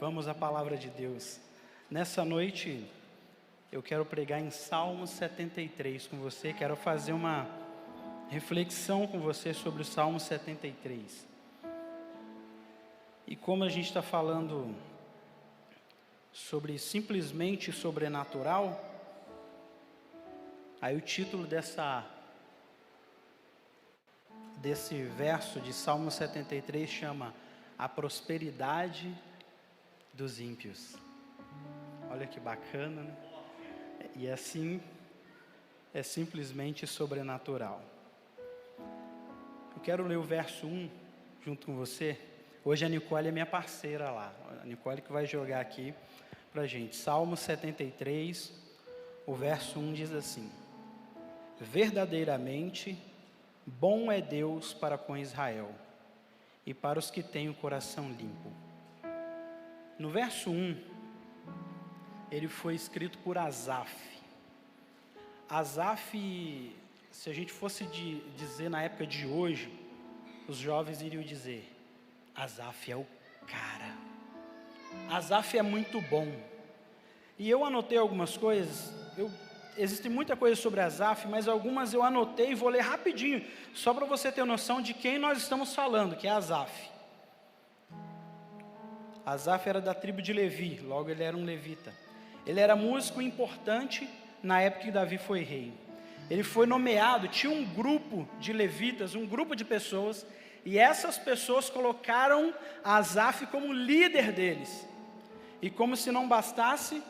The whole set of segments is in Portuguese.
Vamos à palavra de Deus. Nessa noite, eu quero pregar em Salmo 73 com você. Quero fazer uma reflexão com você sobre o Salmo 73. E como a gente está falando sobre simplesmente sobrenatural, aí o título desse verso de Salmo 73 chama A Prosperidade dos Ímpios. Olha que bacana, né? E assim, é simplesmente sobrenatural. Eu quero ler o verso 1 junto com você. Hoje a Nicole é minha parceira lá. A Nicole que vai jogar aqui pra gente. Salmo 73, o verso 1 diz assim: Verdadeiramente bom é Deus para com Israel e para os que têm o coração limpo. No verso 1, ele foi escrito por Asaf. Asaf, se a gente fosse dizer na época de hoje, os jovens iriam dizer: Asaf é o cara. Asaf é muito bom. E eu anotei algumas coisas. Existe muita coisa sobre Asaf, mas algumas eu anotei e vou ler rapidinho, só para você ter noção de quem nós estamos falando, que é Asaf. Asaf era da tribo de Levi, logo ele era um levita. Ele era músico importante na época que Davi foi rei. Ele foi nomeado, tinha um grupo de levitas, um grupo de pessoas, e essas pessoas colocaram Asaf como líder deles. E como se não bastasse,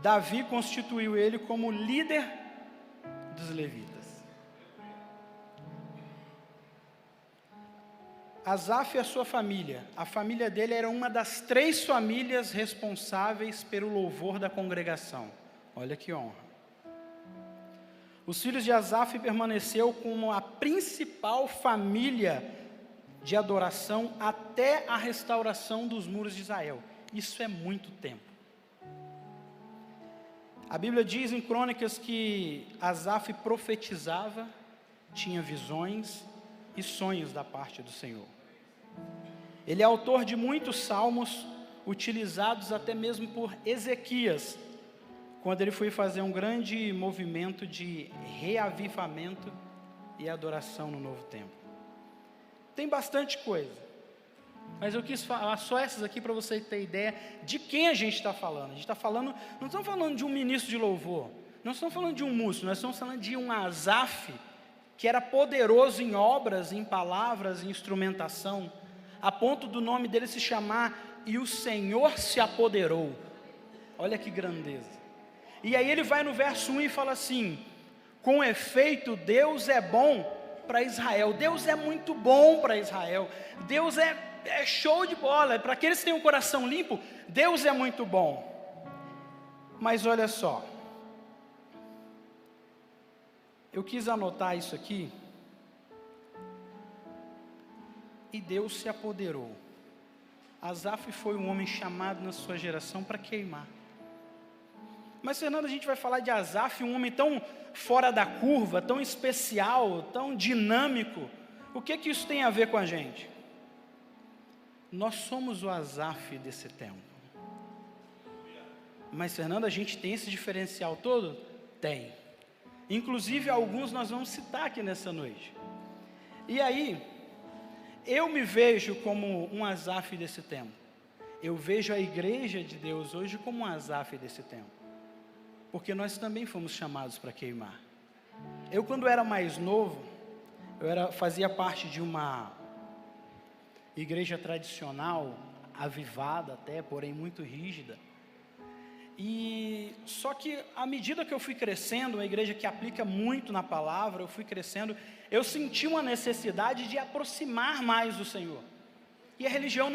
Davi constituiu ele como líder dos levitas. Asaf e a sua família, a família dele era uma das 3 famílias responsáveis pelo louvor da congregação. Olha que honra. Os filhos de Asaf permaneceu como a principal família de adoração até a restauração dos muros de Israel. Isso é muito tempo. A Bíblia diz em Crônicas que Asaf profetizava, tinha visões e sonhos da parte do Senhor. Ele é autor de muitos salmos, utilizados até mesmo por Ezequias, quando ele foi fazer um grande movimento de reavivamento e adoração no novo templo. Tem bastante coisa, mas eu quis falar só essas aqui para você ter ideia de quem a gente está falando. A gente está falando, não estamos falando de um ministro de louvor, não estamos falando de um músico, nós estamos falando de um Asaf, que era poderoso em obras, em palavras, em instrumentação, a ponto do nome dele se chamar E o Senhor se apoderou. Olha que grandeza. E aí ele vai no verso 1 e fala assim: com efeito, Deus é bom para Israel. Deus é muito bom para Israel. Deus é show de bola. Para aqueles que têm um coração limpo, Deus é muito bom. Mas olha só, eu quis anotar isso aqui. E Deus se apoderou. Asaf foi um homem chamado na sua geração para queimar. Mas, Fernando, a gente vai falar de Asaf, um homem tão fora da curva, tão especial, tão dinâmico. O que isso tem a ver com a gente? Nós somos o Asaf desse tempo. Mas, Fernando, a gente tem esse diferencial todo? Tem. Inclusive, alguns nós vamos citar aqui nessa noite. E aí, eu me vejo como um Asaf desse tempo. Eu vejo a igreja de Deus hoje como um Asaf desse tempo. Porque nós também fomos chamados para queimar. Eu, quando era mais novo, fazia parte de uma igreja tradicional, avivada até, porém muito rígida. E só que à medida que eu fui crescendo, uma igreja que aplica muito na palavra, eu fui crescendo, eu senti uma necessidade de aproximar mais do Senhor. E a religião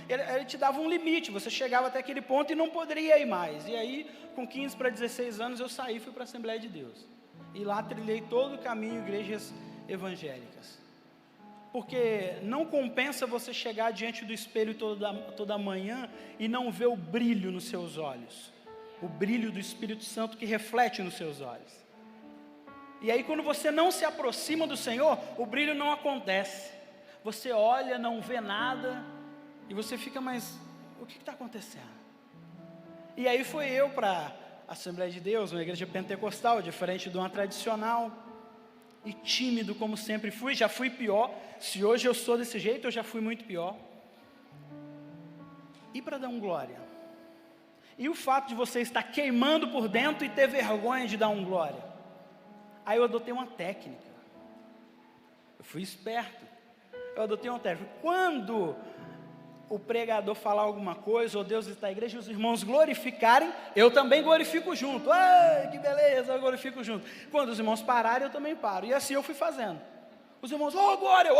ele te dava um limite, você chegava até aquele ponto e não poderia ir mais. E aí, com 15 para 16 anos, eu saí e fui para a Assembleia de Deus. E lá trilhei todo o caminho, igrejas evangélicas. Porque não compensa você chegar diante do espelho toda manhã e não ver o brilho nos seus olhos. O brilho do Espírito Santo que reflete nos seus olhos. E aí quando você não se aproxima do Senhor, o brilho não acontece. Você olha, não vê nada, e você fica, mas o que está acontecendo? E aí fui eu para a Assembleia de Deus, uma igreja pentecostal, diferente de uma tradicional, e tímido como sempre fui, já fui pior. Se hoje eu sou desse jeito, eu já fui muito pior. E para dar um glória? E o fato de você estar queimando por dentro e ter vergonha de dar um glória? Aí eu adotei uma técnica. Eu fui esperto. Eu adotei uma técnica. Quando o pregador falar alguma coisa, ou Deus está na igreja, e os irmãos glorificarem, eu também glorifico junto. Ai, que beleza, eu glorifico junto. Quando os irmãos pararem, eu também paro. E assim eu fui fazendo. Os irmãos, glória,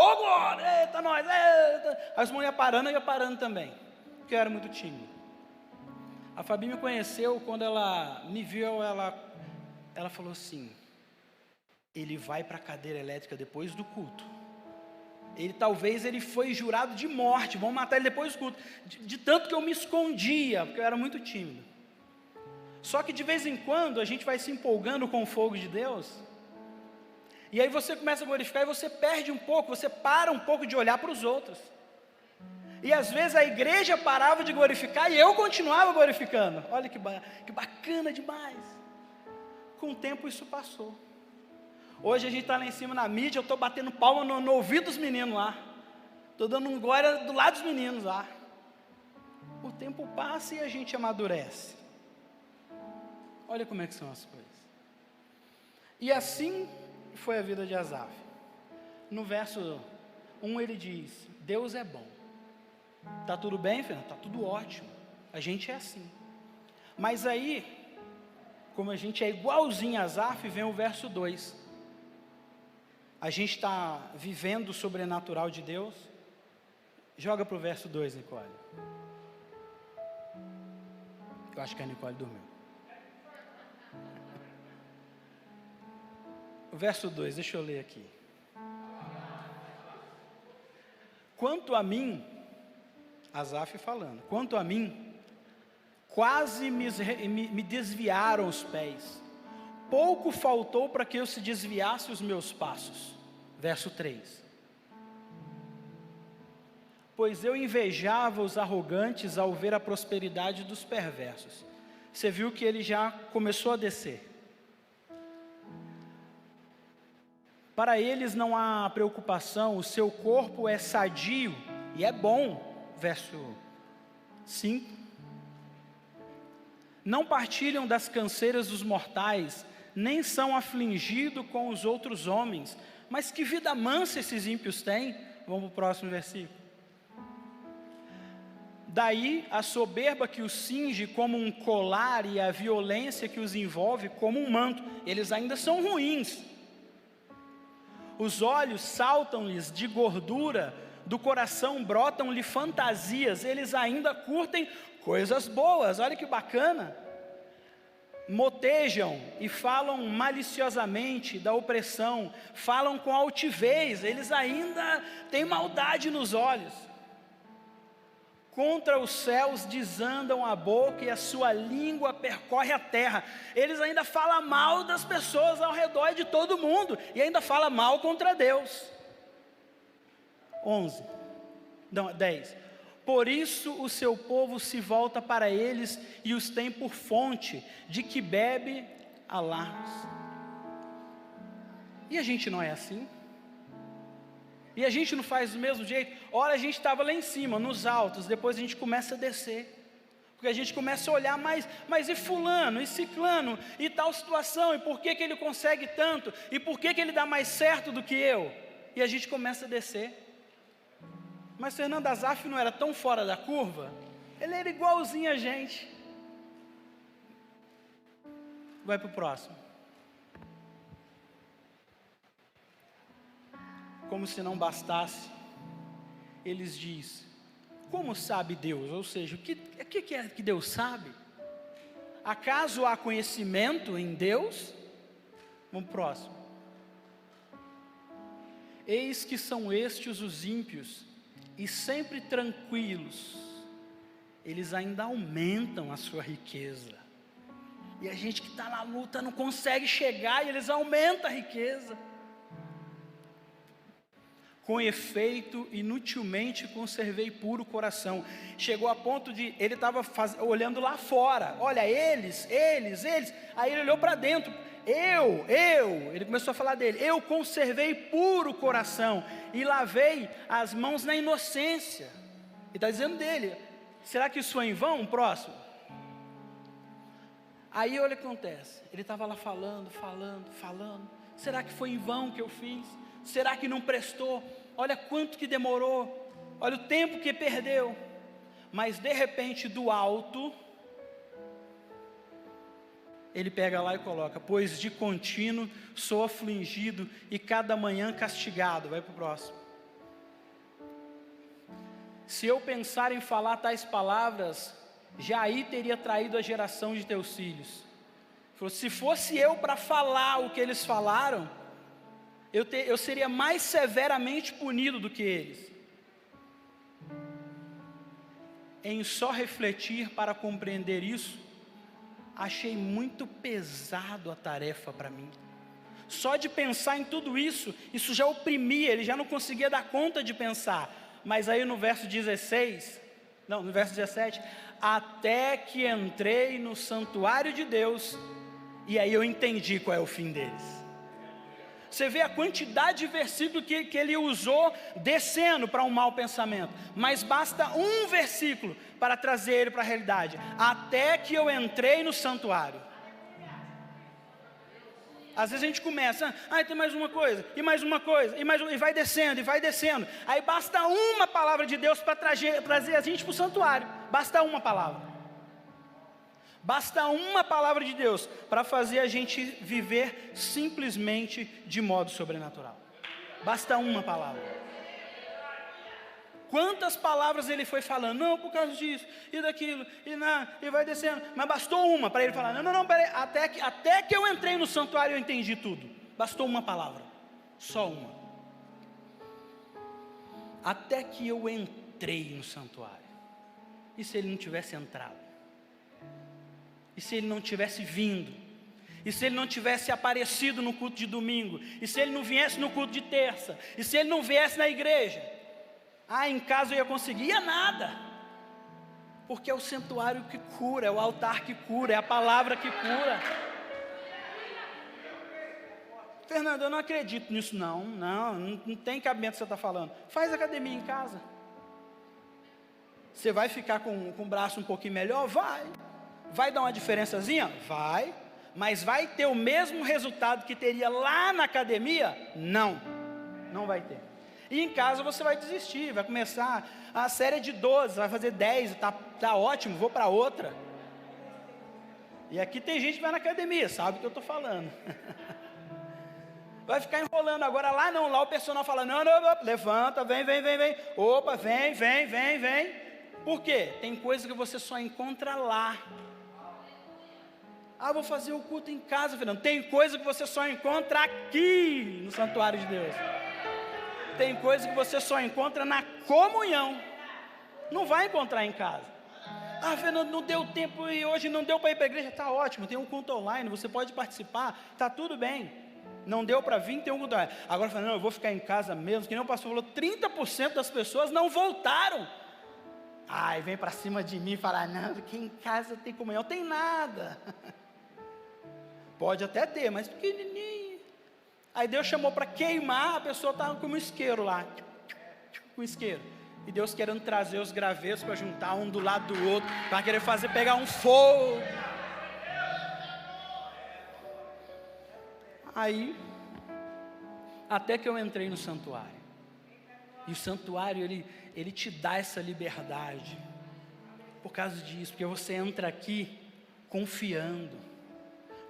eita nós, eita. Aí os irmãos iam parando, eu ia parando também, porque eu era muito tímido. A Fabi me conheceu, quando ela me viu, ela falou assim, ele vai para a cadeira elétrica depois do culto. Talvez ele foi jurado de morte, vão matar ele depois do culto. De tanto que eu me escondia, porque eu era muito tímido. Só que de vez em quando a gente vai se empolgando com o fogo de Deus, e aí você começa a glorificar e você perde um pouco, você para um pouco de olhar para os outros. E às vezes a igreja parava de glorificar e eu continuava glorificando. Olha que bacana demais. Com o tempo isso passou. Hoje a gente está lá em cima na mídia, eu estou batendo palma no ouvido dos meninos lá. Estou dando um glória do lado dos meninos lá. O tempo passa e a gente amadurece. Olha como é que são as coisas. E assim foi a vida de Asaf. No verso 1 ele diz, Deus é bom. Está tudo bem, Fernando? Está tudo ótimo. A gente é assim. Mas aí, como a gente é igualzinho a Asaf, vem o verso 2. A gente está vivendo o sobrenatural de Deus. Joga para o verso 2, Nicole. Eu acho que a Nicole dormiu. O verso 2, deixa eu ler aqui. Quanto a mim, Asaf falando, quanto a mim, quase me desviaram os pés. Pouco faltou para que eu se desviasse os meus passos. Verso 3. Pois eu invejava os arrogantes ao ver a prosperidade dos perversos. Você viu que ele já começou a descer. Para eles não há preocupação, o seu corpo é sadio e é bom. Verso 5. Não partilham das canseiras dos mortais, nem são afligidos com os outros homens. Mas que vida mansa esses ímpios têm? Vamos para o próximo versículo. Daí a soberba que os cinge como um colar e a violência que os envolve como um manto. Eles ainda são ruins. Os olhos saltam-lhes de gordura, do coração brotam-lhe fantasias. Eles ainda curtem coisas boas. Olha que bacana. Motejam e falam maliciosamente da opressão, falam com altivez, eles ainda têm maldade nos olhos. Contra os céus desandam a boca e a sua língua percorre a terra. Eles ainda falam mal das pessoas ao redor de todo mundo e ainda falam mal contra Deus. 10. Por isso o seu povo se volta para eles e os tem por fonte, de que bebe a largos. E a gente não é assim? E a gente não faz do mesmo jeito? Ora, a gente estava lá em cima, nos altos, depois a gente começa a descer. Porque a gente começa a olhar, mas e fulano, e ciclano, e tal situação, e por que ele consegue tanto? E por que ele dá mais certo do que eu? E a gente começa a descer. Mas Fernando, Asaf não era tão fora da curva? Ele era igualzinho a gente. Vai para o próximo. Como se não bastasse, eles dizem, como sabe Deus? Ou seja, o que é que Deus sabe? Acaso há conhecimento em Deus? Vamos para o próximo. Eis que são estes os ímpios, e sempre tranquilos, eles ainda aumentam a sua riqueza. E a gente que está na luta não consegue chegar, e eles aumentam a riqueza. com efeito, inutilmente conservei puro o coração. Chegou a ponto de, ele estava olhando lá fora, olha, eles, aí ele olhou para dentro, ele começou a falar dele, eu conservei puro o coração, e lavei as mãos na inocência. Ele está dizendo dele, será que isso foi em vão? Próximo. Aí olha o que acontece, ele estava lá falando, será que foi em vão que eu fiz? Será que não prestou? Olha quanto que demorou, olha o tempo que perdeu. Mas de repente do alto, ele pega lá e coloca, pois de contínuo sou afligido e cada manhã castigado. Vai para o próximo. Se eu pensar em falar tais palavras, já aí teria traído a geração de teus filhos. Ele falou, se fosse eu para falar o que eles falaram, eu seria mais severamente punido do que eles. Em só refletir para compreender isso, achei muito pesado a tarefa para mim. Só de pensar em tudo isso, isso já oprimia, ele já não conseguia dar conta de pensar. Mas aí no verso 17, até que entrei no santuário de Deus, e aí eu entendi qual é o fim deles. Você vê a quantidade de versículo que ele usou descendo para um mau pensamento, mas basta um versículo para trazer ele para a realidade, até que eu entrei no santuário. Às vezes a gente começa, tem mais uma coisa, e mais uma coisa, e vai descendo, aí basta uma palavra de Deus para trazer a gente para o santuário, basta uma palavra. Basta uma palavra de Deus para fazer a gente viver simplesmente de modo sobrenatural. Basta uma palavra. Quantas palavras ele foi falando, não, por causa disso, e daquilo, e vai descendo, mas bastou uma para ele falar, não, peraí, até que eu entrei no santuário eu entendi tudo. Bastou uma palavra, só uma. Até que eu entrei no santuário. E se ele não tivesse entrado? E se ele não tivesse vindo? E se ele não tivesse aparecido no culto de domingo? E se ele não viesse no culto de terça? E se ele não viesse na igreja? Em casa eu ia conseguir? Ia nada. Porque é o santuário que cura, é o altar que cura, é a palavra que cura. Fernando, eu não acredito nisso não tem cabimento você estar falando. Faz academia em casa. Você vai ficar com o braço um pouquinho melhor? Vai dar uma diferençazinha? Vai. Mas vai ter o mesmo resultado que teria lá na academia? Não vai ter. E em casa você vai desistir, vai começar a série de 12, vai fazer 10, tá ótimo, vou para outra. E aqui tem gente que vai na academia, sabe o que eu estou falando. Vai ficar enrolando, agora lá não, lá o personal fala, não, levanta, vem, opa, vem. Por quê? Tem coisa que você só encontra lá. Vou fazer o culto em casa, Fernando. Tem coisa que você só encontra aqui, no santuário de Deus. Tem coisa que você só encontra na comunhão. Não vai encontrar em casa. Fernando, não deu tempo e hoje não deu para ir para a igreja. Está ótimo, tem um culto online, você pode participar, está tudo bem. Não deu para vir, tem um culto online. Agora, Fernando, eu vou ficar em casa mesmo, que nem o pastor falou, 30% das pessoas não voltaram. Vem para cima de mim e fala, não, que em casa tem comunhão, tem nada. Pode até ter, mas pequenininho. Aí Deus chamou para queimar, a pessoa estava com um isqueiro lá, com isqueiro. E Deus querendo trazer os gravetos para juntar um do lado do outro, para querer pegar um fogo. Aí, até que eu entrei no santuário. E o santuário, ele te dá essa liberdade. Por causa disso, porque você entra aqui confiando.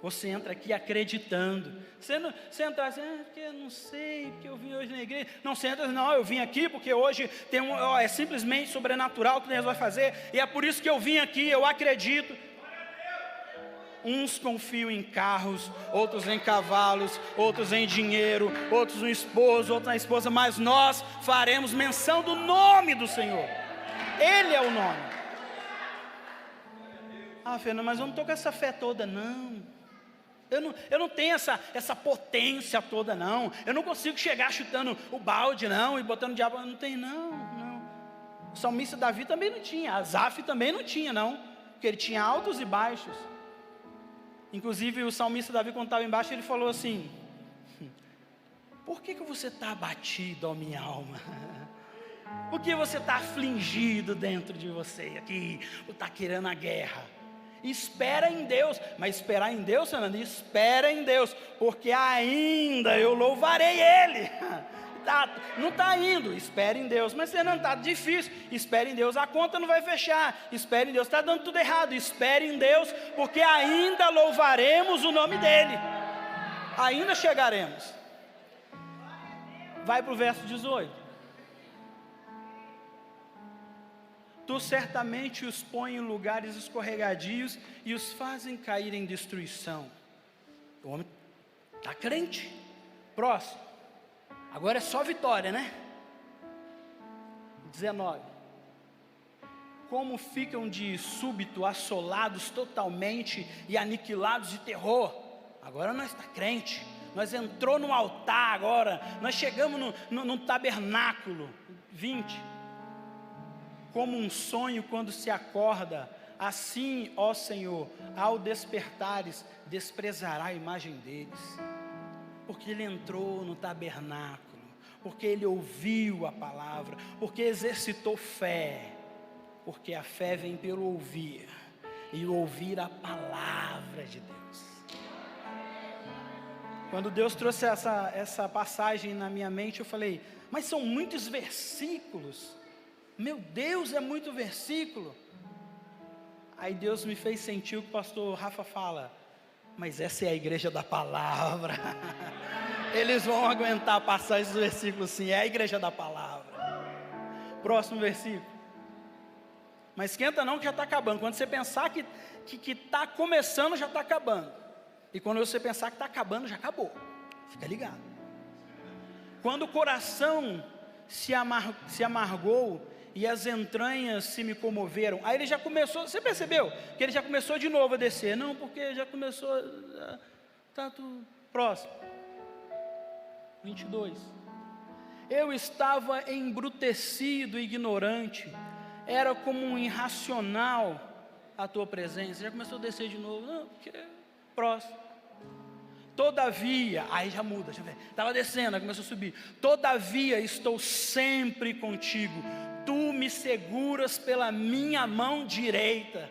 Você entra aqui acreditando. Você entra assim, porque eu não sei, porque eu vim hoje na igreja. Não, você entra assim, não, eu vim aqui porque hoje é simplesmente sobrenatural o que Deus vai fazer. E é por isso que eu vim aqui, eu acredito. Uns confiam em carros, outros em cavalos, outros em dinheiro, outros no esposo, outros na esposa. Mas nós faremos menção do nome do Senhor. Ele é o nome. Fernando, mas eu não estou com essa fé toda, não. Eu não tenho essa potência toda, não. Eu não consigo chegar chutando o balde, não, e botando o diabo. Não tem, não. O salmista Davi também não tinha. Asaf também não tinha, não. Porque ele tinha altos e baixos. Inclusive, o salmista Davi, quando estava embaixo, ele falou assim: por que você está abatido, ó minha alma? Por que você está afligido dentro de você aqui? Está querendo a guerra? Espera em Deus. Mas esperar em Deus, Fernando, espera em Deus, porque ainda eu louvarei Ele. Não está indo, espere em Deus. Mas Fernando, está difícil, espere em Deus, a conta não vai fechar, espere em Deus, está dando tudo errado, espere em Deus, porque ainda louvaremos o nome dEle, ainda chegaremos. Vai para o verso 18. Tu certamente os põe em lugares escorregadios e os fazem cair em destruição. O homem está crente. Próximo. Agora é só vitória, né? 19. Como ficam de súbito assolados totalmente e aniquilados de terror. Agora nós está crente. Nós entrou no altar agora. Nós chegamos no tabernáculo. 20. Como um sonho quando se acorda, assim, ó Senhor, ao despertares, desprezará a imagem deles. Porque ele entrou no tabernáculo, porque ele ouviu a palavra, porque exercitou fé, porque a fé vem pelo ouvir, e ouvir a palavra de Deus. Quando Deus trouxe essa passagem na minha mente, eu falei, mas são muitos versículos. Meu Deus, é muito versículo. Aí Deus me fez sentir o que o pastor Rafa fala, mas essa é a igreja da palavra. Eles vão aguentar passar esses versículos sim, é a igreja da palavra. Próximo versículo. Mas esquenta não que já está acabando. Quando você pensar que está começando, já está acabando. E quando você pensar que está acabando, já acabou. Fica ligado. Quando o coração se amargou e as entranhas se me comoveram. Aí ele já começou, você percebeu? Que ele já começou de novo a descer. Não, porque já começou, está tudo próximo. 22. Eu estava embrutecido e ignorante, era como um irracional a tua presença. Já começou a descer de novo. Não, porque próximo. Todavia, aí já muda, deixa eu ver. Estava descendo, aí começou a subir. Todavia estou sempre contigo. Tu me seguras pela minha mão direita.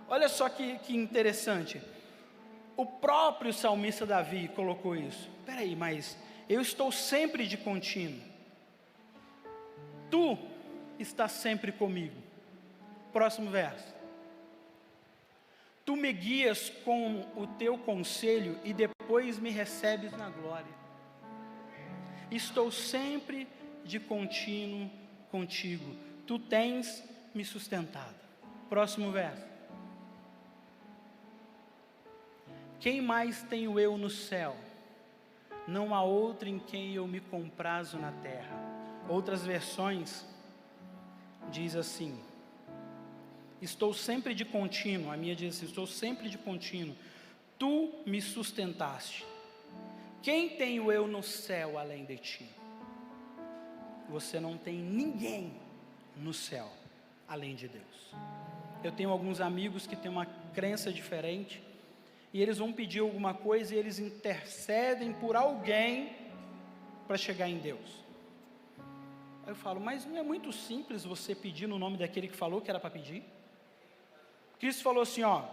Olha só que interessante. O próprio salmista Davi colocou isso. Espera aí, mas eu estou sempre de contínuo. Tu estás sempre comigo. Próximo verso. Tu me guias com o teu conselho e depois me recebes na glória. Estou sempre de contínuo contigo. Tu tens me sustentado. Próximo verso. Quem mais tenho eu no céu? Não há outro em quem eu me comprazo na terra. Outras versões diz assim: estou sempre de contínuo. A minha diz assim: estou sempre de contínuo. Tu me sustentaste. Quem tenho eu no céu além de ti? Você não tem ninguém no céu além de Deus. Eu tenho alguns amigos que têm uma crença diferente, e eles vão pedir alguma coisa e eles intercedem por alguém para chegar em Deus. Aí eu falo, mas não é muito simples você pedir no nome daquele que falou que era para pedir? Cristo falou assim, ó,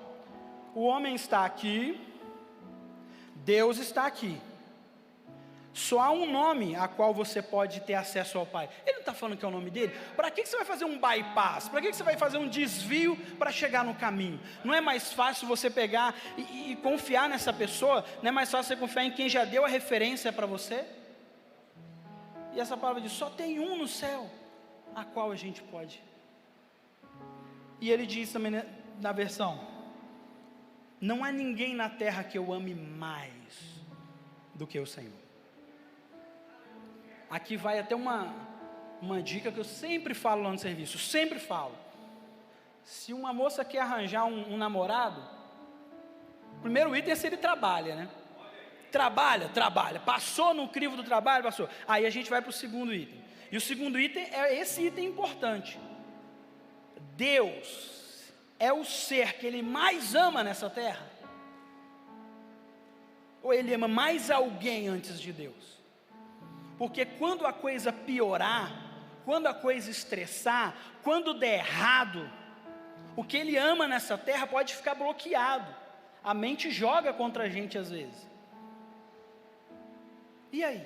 o homem está aqui, Deus está aqui. Só há um nome a qual você pode ter acesso ao Pai. Ele não está falando que é o nome dele. Para que você vai fazer um bypass? Para que você vai fazer um desvio para chegar no caminho? Não é mais fácil você pegar e confiar nessa pessoa? Não é mais fácil você confiar em quem já deu a referência para você? E essa palavra diz, só tem um no céu a qual a gente pode. E ele diz também na versão, não há ninguém na terra que eu ame mais do que o Senhor. Aqui vai até uma dica que eu sempre falo lá no serviço, sempre falo. Se uma moça quer arranjar um namorado, o primeiro item é se ele trabalha, né? Trabalha. Passou no crivo do trabalho, passou. Aí a gente vai para o segundo item. E o segundo item é esse item importante. Deus é o ser que Ele mais ama nessa terra? Ou Ele ama mais alguém antes de Deus? Porque quando a coisa piorar, quando a coisa estressar, quando der errado, o que Ele ama nessa terra pode ficar bloqueado. A mente joga contra a gente às vezes. E aí?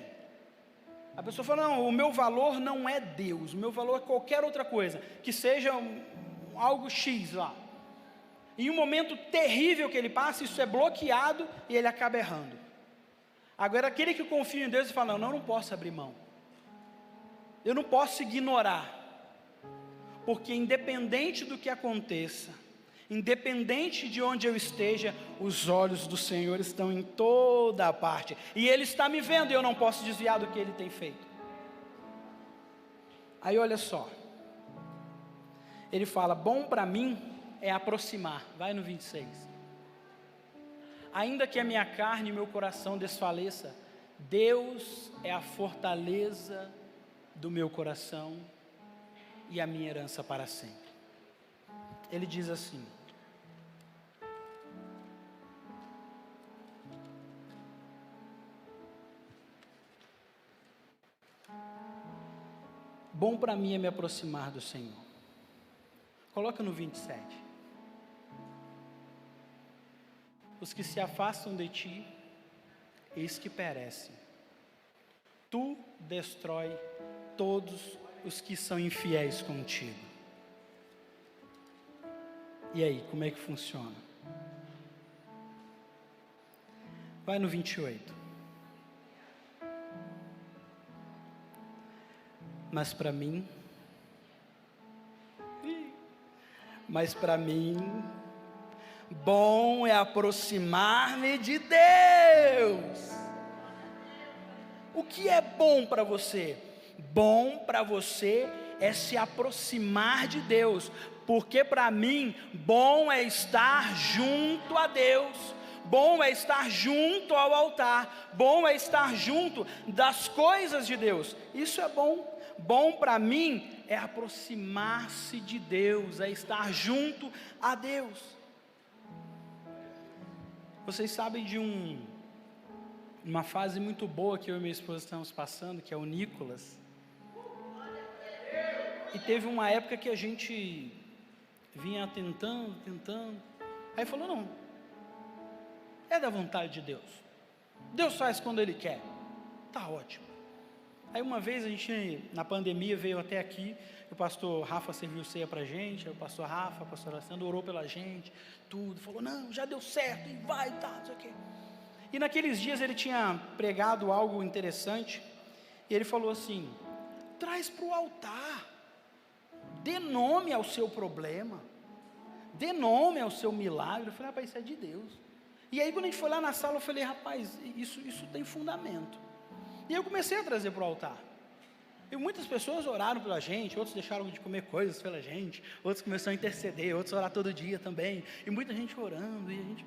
A pessoa fala, não, o meu valor não é Deus, o meu valor é qualquer outra coisa, que seja algo X lá. Em um momento terrível que ele passa, isso é bloqueado e ele acaba errando. Agora, aquele que confia em Deus e fala, não posso abrir mão. Eu não posso ignorar. Porque independente do que aconteça, independente de onde eu esteja, os olhos do Senhor estão em toda a parte, e Ele está me vendo, e eu não posso desviar do que Ele tem feito. Aí olha só, Ele fala, bom para mim é aproximar, vai no 26, ainda que a minha carne e meu coração desfaleça, Deus é a fortaleza do meu coração, e a minha herança para sempre. Ele diz assim, bom para mim é me aproximar do Senhor. Coloca no 27. Os que se afastam de ti, eis que perecem. Tu destrói todos os que são infiéis contigo. E aí, como é que funciona? Vai no 28. Mas para mim, bom é aproximar-me de Deus. O que é bom para você? Bom para você é se aproximar de Deus, porque para mim, bom é estar junto a Deus, bom é estar junto ao altar, bom é estar junto das coisas de Deus, isso é bom. Bom para mim é aproximar-se de Deus, é estar junto a Deus. Vocês sabem de uma fase muito boa que eu e minha esposa estamos passando, que é o Nicolas. E teve uma época que a gente vinha tentando, aí falou, não, é da vontade de Deus, Deus faz quando Ele quer, tá ótimo. Aí uma vez a gente, na pandemia, veio até aqui, o pastor Rafa serviu ceia pra gente, aí o pastor Rafa, a pastora Sandra orou pela gente, tudo, falou, não, já deu certo, e vai, tá, não sei o quê. E naqueles dias ele tinha pregado algo interessante, e ele falou assim, traz para o altar, dê nome ao seu problema, dê nome ao seu milagre. Eu falei, rapaz, isso é de Deus. E aí quando a gente foi lá na sala, eu falei, rapaz, isso tem fundamento. E eu comecei a trazer para o altar. E muitas pessoas oraram pela gente, outros deixaram de comer coisas pela gente, outros começaram a interceder, outros orar todo dia também, e muita gente orando, e a gente...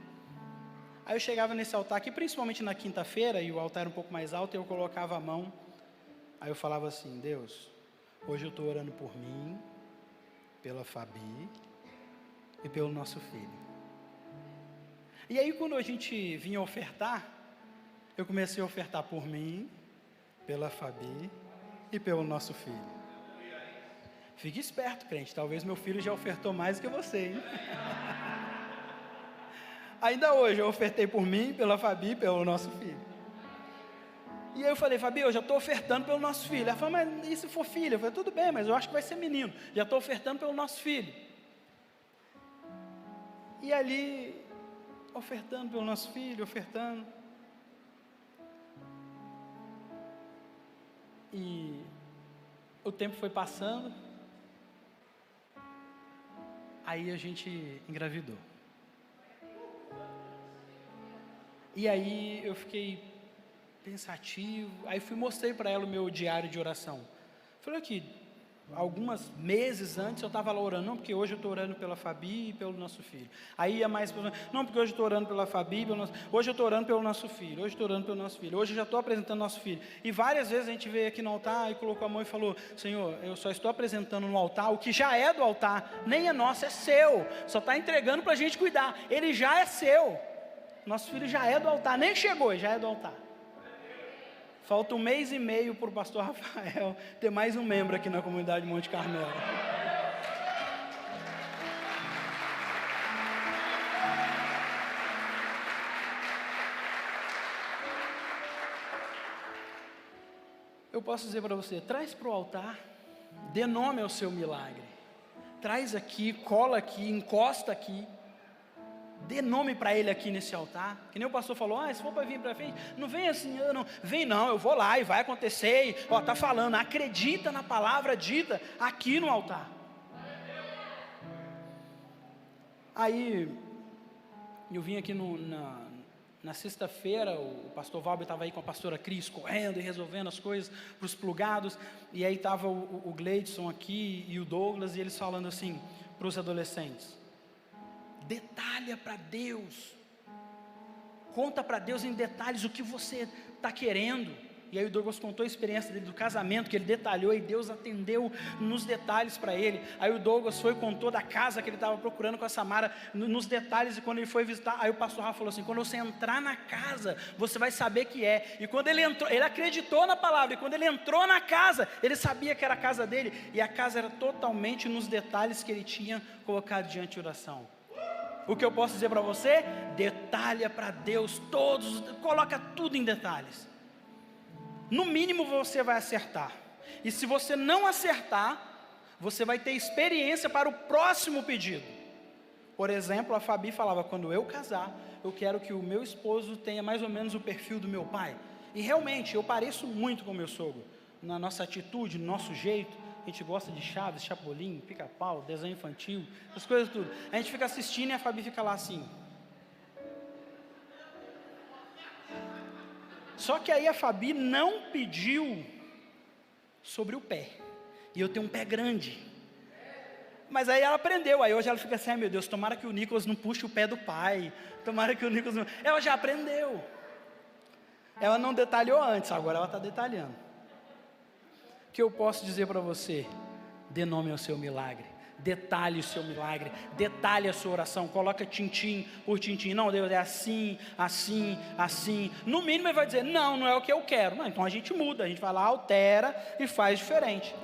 Aí eu chegava nesse altar aqui, principalmente na quinta-feira, e o altar era um pouco mais alto, e eu colocava a mão, aí eu falava assim, Deus, hoje eu estou orando por mim, pela Fabi, e pelo nosso filho. E aí quando a gente vinha ofertar, eu comecei a ofertar por mim, pela Fabi e pelo nosso filho. Fique esperto, crente, talvez meu filho já ofertou mais que você, hein? Ainda hoje eu ofertei por mim, pela Fabi e pelo nosso filho. E aí eu falei, Fabi, eu já estou ofertando pelo nosso filho. Ela falou, mas e se for filho? Eu falei, tudo bem, mas eu acho que vai ser menino. Já estou ofertando pelo nosso filho. E ali, ofertando pelo nosso filho, ofertando. E o tempo foi passando, aí a gente engravidou. E aí eu fiquei pensativo, aí mostrei para ela o meu diário de oração. Falei aqui, alguns meses antes eu estava lá orando, não, porque hoje eu estou orando pela Fabi e pelo nosso filho. Aí ia mais pessoas, não, porque hoje eu estou orando pela Fabi, hoje eu estou orando pelo nosso filho, hoje eu estou orando pelo nosso filho, hoje eu já estou apresentando nosso filho. E várias vezes a gente veio aqui no altar e colocou a mão e falou, Senhor, eu só estou apresentando no altar o que já é do altar, nem é nosso, é seu, só está entregando para a gente cuidar, ele já é seu, nosso filho já é do altar, nem chegou, já é do altar. Falta 1 mês e meio para o pastor Rafael ter mais um membro aqui na comunidade Monte Carmelo. Eu posso dizer para você, traz para o altar, dê nome ao seu milagre. Traz aqui, cola aqui, encosta aqui. Dê nome para ele aqui nesse altar. Que nem o pastor falou, se for para vir para frente, não vem assim, não. Vem não, eu vou lá e vai acontecer. Está falando, acredita na palavra dita aqui no altar. Aí, eu vim aqui na sexta-feira, o pastor Valber estava aí com a pastora Cris, correndo e resolvendo as coisas para os plugados. E aí estava o Gleidson aqui e o Douglas, e eles falando assim para os adolescentes. Detalha para Deus, conta para Deus em detalhes o que você está querendo. E aí o Douglas contou a experiência dele do casamento, que ele detalhou e Deus atendeu nos detalhes para ele. Aí o Douglas foi e contou da casa que ele estava procurando com a Samara, nos detalhes, e quando ele foi visitar, aí o pastor Rafa falou assim, quando você entrar na casa, você vai saber que é. E quando ele entrou, ele acreditou na palavra, e quando ele entrou na casa, ele sabia que era a casa dele, e a casa era totalmente nos detalhes que ele tinha colocado diante de oração. O que eu posso dizer para você? Detalha para Deus todos, coloca tudo em detalhes. No mínimo você vai acertar. E se você não acertar, você vai ter experiência para o próximo pedido. Por exemplo, a Fabi falava, quando eu casar, eu quero que o meu esposo tenha mais ou menos o perfil do meu pai. E realmente, eu pareço muito com o meu sogro. Na nossa atitude, no nosso jeito. A gente gosta de Chaves, Chapolin, Pica-Pau, desenho infantil, essas coisas tudo. A gente fica assistindo e a Fabi fica lá assim. Só que aí a Fabi não pediu sobre o pé. E eu tenho um pé grande. Mas aí ela aprendeu. Aí hoje ela fica assim, meu Deus, tomara que o Nicolas não puxe o pé do pai. Tomara que o Nicolas não... Ela já aprendeu. Ela não detalhou antes, agora ela está detalhando. O que eu posso dizer para você? Dê nome ao seu milagre. Detalhe o seu milagre, detalhe a sua oração, coloca tintim por tintim. Não, Deus, é assim, assim, assim. No mínimo ele vai dizer, não é o que eu quero. Não, então a gente muda, a gente vai lá, altera e faz diferente.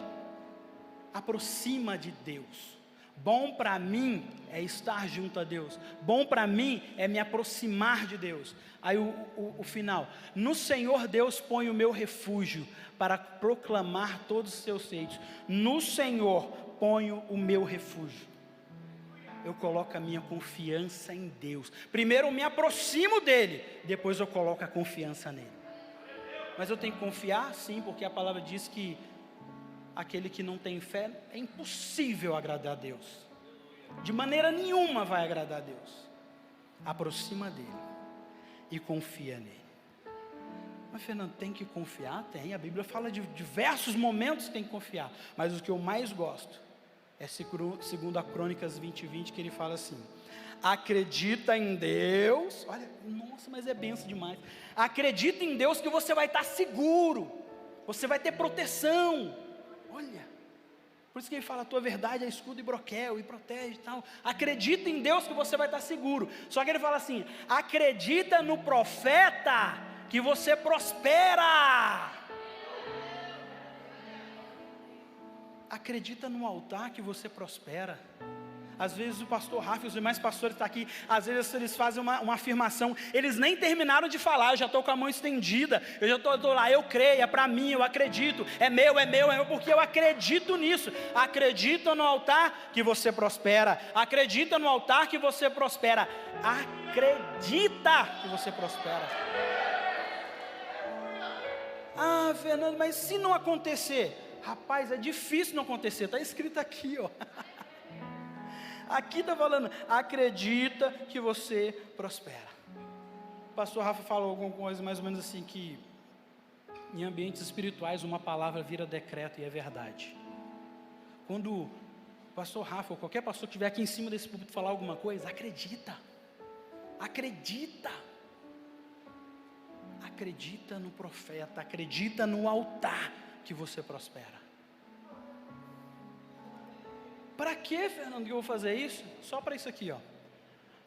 Aproxima de Deus. Bom para mim é estar junto a Deus. Bom para mim é me aproximar de Deus. Aí o final. No Senhor Deus põe o meu refúgio para proclamar todos os seus feitos. No Senhor ponho o meu refúgio. Eu coloco a minha confiança em Deus. Primeiro eu me aproximo dele, depois eu coloco a confiança nele. Mas eu tenho que confiar, sim, porque a palavra diz que aquele que não tem fé, é impossível agradar a Deus. De maneira nenhuma vai agradar a Deus. Aproxima dele e confia nele. Mas Fernando, tem que confiar? Tem, a Bíblia fala de diversos momentos que tem que confiar. Mas o que eu mais gosto é segundo a Crônicas 20:20, que ele fala assim: acredita em Deus. Olha, nossa, mas é benção demais. Acredita em Deus que você vai estar seguro, você vai ter proteção. Olha, por isso que ele fala, a tua verdade é escudo e broquel, e protege e tal. Acredita em Deus que você vai estar seguro. Só que ele fala assim, acredita no profeta que você prospera. Acredita no altar que você prospera. Às vezes o pastor Rafa e os demais pastores estão aqui, às vezes eles fazem uma afirmação, eles nem terminaram de falar, eu já estou com a mão estendida, eu já estou lá, eu creio, é para mim, eu acredito, é meu, porque eu acredito nisso. Acredita no altar que você prospera, acredita no altar que você prospera, acredita que você prospera. Ah, Fernando, mas se não acontecer? Rapaz, é difícil não acontecer, está escrito aqui, ó. Aqui está falando, acredita que você prospera. O pastor Rafa falou alguma coisa mais ou menos assim, que em ambientes espirituais uma palavra vira decreto e é verdade. quando o pastor Rafa ou qualquer pastor que estiver aqui em cima desse púlpito falar alguma coisa, acredita. Acredita. Acredita no profeta, acredita no altar que você prospera. Para que, Fernando, que eu vou fazer isso? Só para isso aqui, ó.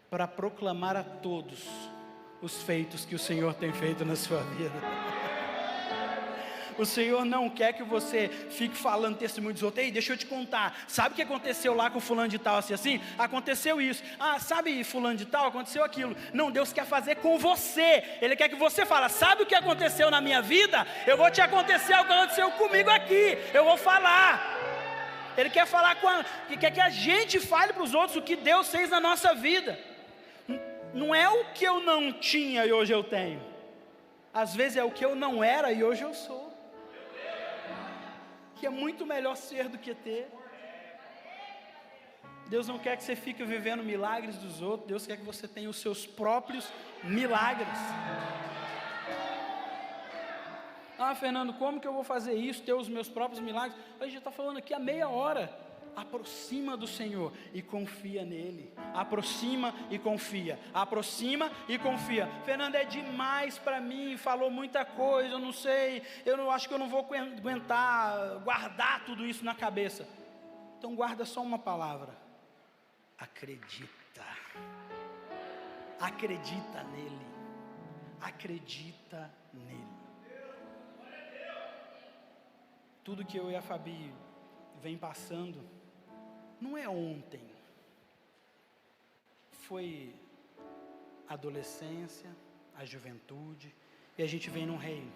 Para proclamar a todos os feitos que o Senhor tem feito na sua vida. O Senhor não quer que você fique falando testemunho dos outros. Ei, deixa eu te contar. Sabe o que aconteceu lá com fulano de tal, assim? Aconteceu isso. Ah, sabe fulano de tal? Aconteceu aquilo. Não, Deus quer fazer com você. Ele quer que você fale, sabe o que aconteceu na minha vida? Eu vou te acontecer o que aconteceu comigo aqui. Eu vou falar. Ele quer falar quer que a gente fale para os outros o que Deus fez na nossa vida. Não é o que eu não tinha e hoje eu tenho. Às vezes é o que eu não era e hoje eu sou. Que é muito melhor ser do que ter. Deus não quer que você fique vivendo milagres dos outros. Deus quer que você tenha os seus próprios milagres. Ah, Fernando, como que eu vou fazer isso, ter os meus próprios milagres? A gente está falando aqui há meia hora. Aproxima do Senhor e confia nele. Aproxima e confia. Aproxima e confia. Fernando, é demais para mim, falou muita coisa, eu não sei, acho que eu não vou aguentar guardar tudo isso na cabeça. Então guarda só uma palavra. Acredita. Acredita nele. Acredita nele. Tudo que eu e a Fabi vem passando não é ontem, foi a adolescência, a juventude, e a gente vem no reino,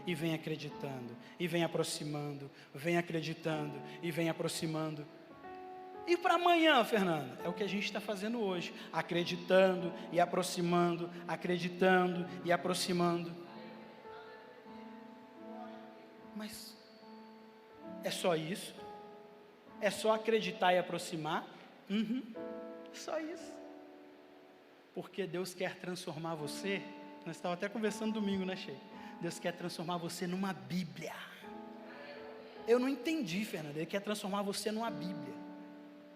e vem acreditando, e vem aproximando, vem acreditando, e vem aproximando. E para amanhã, Fernando, é o que a gente está fazendo hoje, acreditando e aproximando, acreditando e aproximando. Mas é só isso? É só acreditar e aproximar? Só isso. Porque Deus quer transformar você. Nós estávamos até conversando domingo, né, Sheik? Deus quer transformar você numa Bíblia. Eu não entendi, Fernando. Ele quer transformar você numa Bíblia.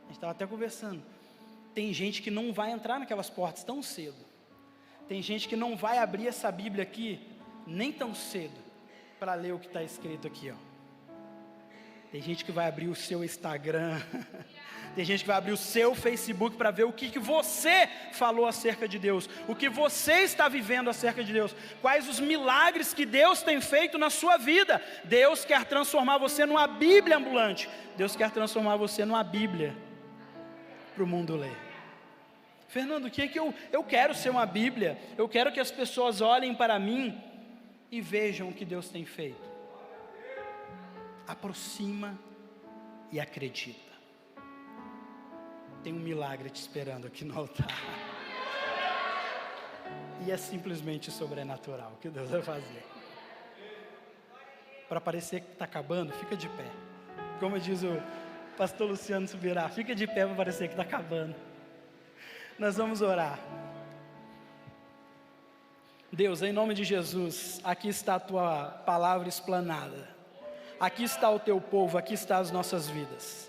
A gente estava até conversando. Tem gente que não vai entrar naquelas portas tão cedo. Tem gente que não vai abrir essa Bíblia aqui nem tão cedo para ler o que está escrito aqui, ó. Tem gente que vai abrir o seu Instagram, tem gente que vai abrir o seu Facebook para ver o que você falou acerca de Deus, o que você está vivendo acerca de Deus, quais os milagres que Deus tem feito na sua vida. Deus quer transformar você numa Bíblia ambulante. Deus quer transformar você numa Bíblia para o mundo ler. Fernando, o que é que eu quero ser uma Bíblia? Eu quero que as pessoas olhem para mim e vejam o que Deus tem feito. Aproxima e acredita. Tem um milagre te esperando aqui no altar. E é simplesmente sobrenatural o que Deus vai fazer. Para parecer que está acabando, fica de pé. Como diz o pastor Luciano Subirá, fica de pé para parecer que está acabando. Nós vamos orar. Deus, em nome de Jesus, aqui está a tua palavra explanada. Aqui está o teu povo, aqui está as nossas vidas.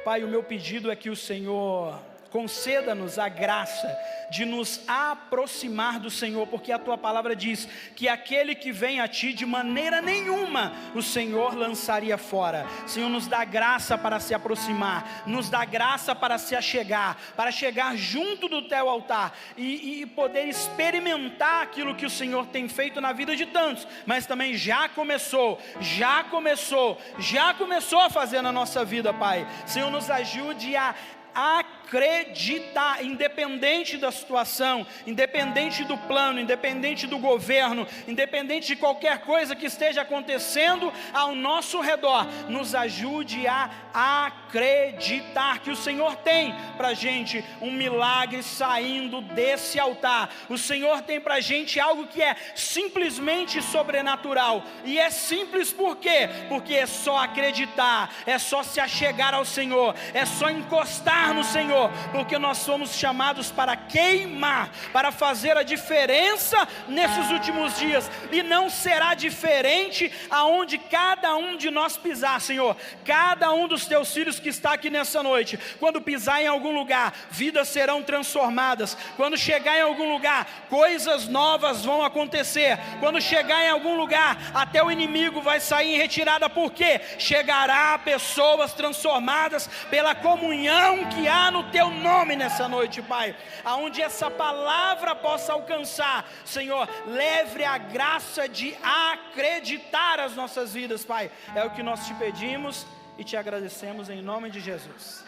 Pai, o meu pedido é que o Senhor conceda-nos a graça de nos aproximar do Senhor, porque a tua palavra diz que aquele que vem a ti, de maneira nenhuma o Senhor lançaria fora. Senhor, nos dá graça para se aproximar, nos dá graça para se achegar, para chegar junto do teu altar e poder experimentar aquilo que o Senhor tem feito na vida de tantos, mas também já começou a fazer na nossa vida, Pai. Senhor, nos ajude a acreditar, independente da situação, independente do plano, independente do governo, independente de qualquer coisa que esteja acontecendo ao nosso redor, nos ajude a acreditar que o Senhor tem para a gente um milagre saindo desse altar. O Senhor tem para a gente algo que é simplesmente sobrenatural, e é simples por quê? Porque é só acreditar, é só se achegar ao Senhor, é só encostar no Senhor, Senhor, porque nós somos chamados para queimar, para fazer a diferença nesses últimos dias, e não será diferente aonde cada um de nós pisar, Senhor. Cada um dos teus filhos que está aqui nessa noite, quando pisar em algum lugar, vidas serão transformadas. Quando chegar em algum lugar, coisas novas vão acontecer. Quando chegar em algum lugar, até o inimigo vai sair em retirada, porque chegará pessoas transformadas pela comunhão que há no teu nome nessa noite, Pai. Aonde essa palavra possa alcançar, Senhor, leve a graça de acreditar as nossas vidas, Pai. É o que nós te pedimos e te agradecemos em nome de Jesus.